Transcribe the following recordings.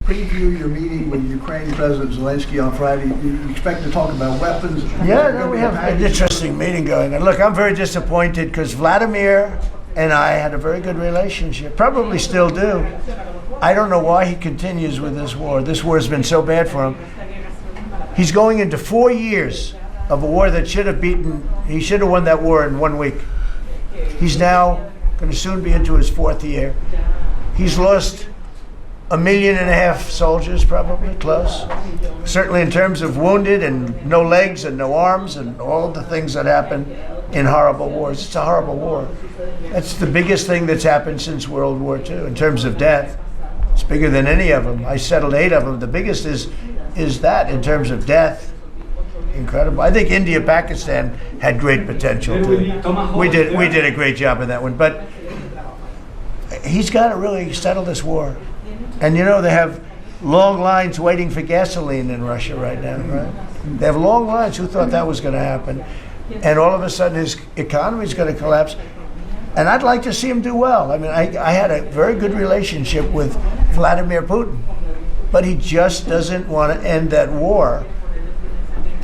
preview your meeting with Ukraine President Zelensky on Friday? You expect to talk about weapons? Yeah, no, we have an interesting meeting going. And look, I'm very disappointed because Vladimir and I had a very good relationship, probably still do. I don't know why he continues with this war. This war has been so bad for him. He's going into 4 years of a war that he should have won that war in 1 week. He's now going to soon be into his 4th year. He's lost 1.5 million soldiers, probably, close. Certainly in terms of wounded and no legs and no arms and all the things that happen in horrible wars. It's a horrible war. That's the biggest thing that's happened since World War II in terms of death. It's bigger than any of them. I settled 8 of them. The biggest is that in terms of death. Incredible. I think India, Pakistan had great potential too. We did a great job in that one. But he's got to really settle this war. And you know, they have long lines waiting for gasoline in Russia right now, right? They have long lines. Who thought that was going to happen? And all of a sudden his economy is going to collapse. And I'd like to see him do well. I mean, I had a very good relationship with Vladimir Putin, but he just doesn't want to end that war.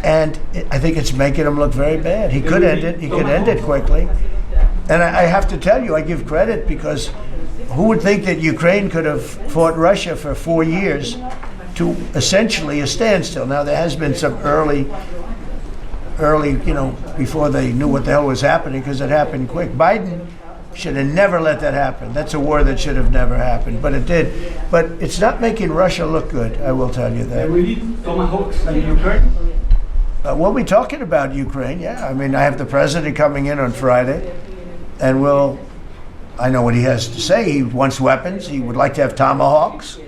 And I think it's making him look very bad. He could end it. He could end it quickly. And I have to tell you, I give credit because who would think that Ukraine could have fought Russia for 4 years to essentially a standstill? Now, there has been some early, before they knew what the hell was happening, because it happened quick. Biden should have never let that happen. That's a war that should have never happened, but it did. But it's not making Russia look good, I will tell you that. We need tomahawks in Ukraine? We'll be talking about Ukraine, yeah. I mean, I have the president coming in on Friday, and I know what he has to say. He wants weapons. He would like to have tomahawks.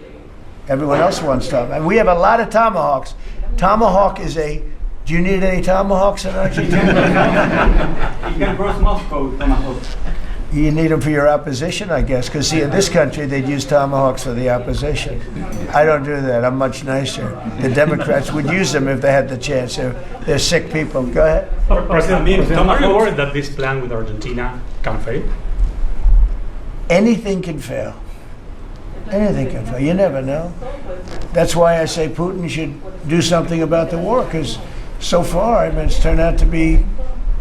Everyone else wants tomahawks. And we have a lot of tomahawks. Tomahawk is do you need any tomahawks in Argentina? You can cross Moscow with tomahawks. You need them for your opposition, I guess, because see, in this country, they'd use tomahawks for the opposition. I don't do that. I'm much nicer. The Democrats would use them if they had the chance. They're sick people. Go ahead. President, are you worried that this plan with Argentina can fail? Anything can fail. Anything can fail. You never know. That's why I say Putin should do something about the war, because so far, I mean, it's turned out to be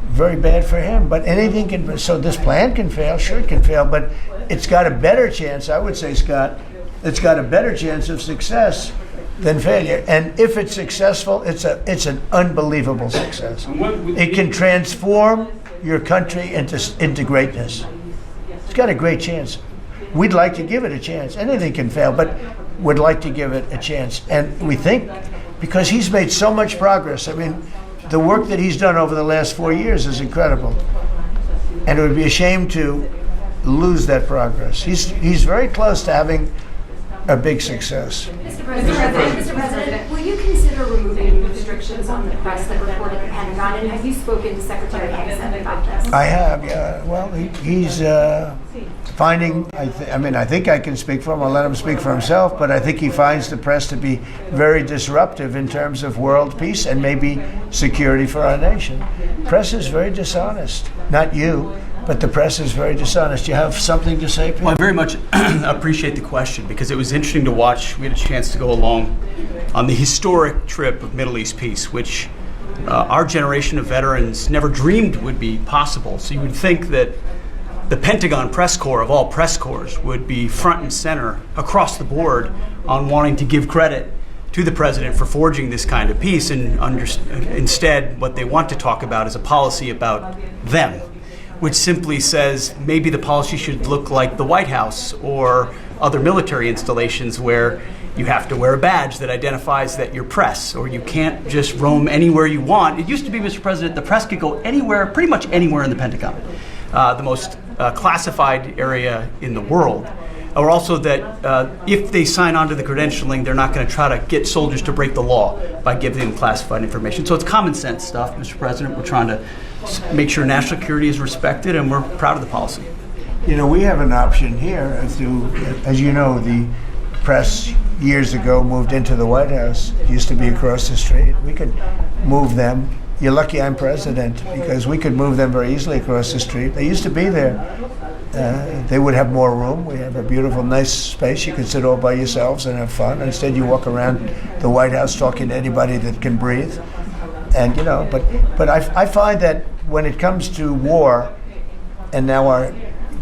very bad for him. But anything can. So this plan can fail. Sure, it can fail, but it's got a better chance. I would say, Scott, it's got a better chance of success than failure. And if it's successful, it's an unbelievable success. It can transform your country into greatness. It's got a great chance. We'd like to give it a chance. Anything can fail, but we'd like to give it a chance. And we think, because he's made so much progress. I mean, the work that he's done over the last 4 years is incredible. And it would be a shame to lose that progress. He's very close to having a big success. Mr. President, will you consider removing restrictions on the press that report at the Pentagon? And have you spoken to Secretary Hexet about this? I have, yeah. Well, he's finding, I think I can speak for him. I'll let him speak for himself, but I think he finds the press to be very disruptive in terms of world peace and maybe security for our nation. Press is very dishonest. Not you, but the press is very dishonest. You have something to say, Peter? Well, I very much appreciate the question because it was interesting to watch. We had a chance to go along on the historic trip of Middle East peace, which our generation of veterans never dreamed would be possible. So you would think that the Pentagon press corps of all press corps would be front and center across the board on wanting to give credit to the president for forging this kind of peace, and instead what they want to talk about is a policy about them, which simply says maybe the policy should look like the White House or other military installations where you have to wear a badge that identifies that you're press, or you can't just roam anywhere you want. It used to be, Mr. President, the press could go anywhere, pretty much anywhere in the Pentagon, the most classified area in the world. Or also that if they sign on to the credentialing, they're not going to try to get soldiers to break the law by giving them classified information. So it's common sense stuff, Mr. President. We're trying to make sure national security is respected, and we're proud of the policy. You know, we have an option here. As you know, the press years ago moved into the White House. It used to be across the street. We could move them you're lucky I'm president, because we could move them very easily across the street. They used to be there. They would have more room. We have a beautiful, nice space. You can sit all by yourselves and have fun. Instead, you walk around the White House talking to anybody that can breathe. And but I find that when it comes to war, and now our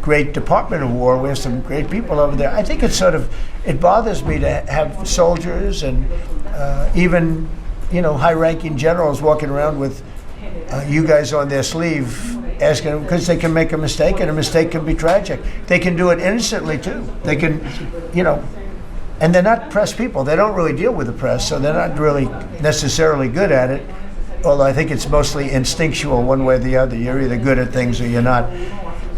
great Department of War, we have some great people over there. I think it bothers me to have soldiers and even high-ranking generals walking around with you guys on their sleeve, asking them, because they can make a mistake, and a mistake can be tragic. They can do it innocently too. They can, and they're not press people. They don't really deal with the press, so they're not really necessarily good at it. Although I think it's mostly instinctual, one way or the other. You're either good at things or you're not.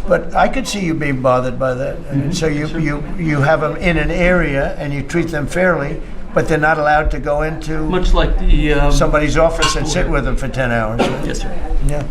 But I could see you being bothered by that. And so you have them in an area and you treat them fairly, but they're not allowed to go into Much like the somebody's office and sit with them for 10 hours. Right? Yes, sir. Yeah.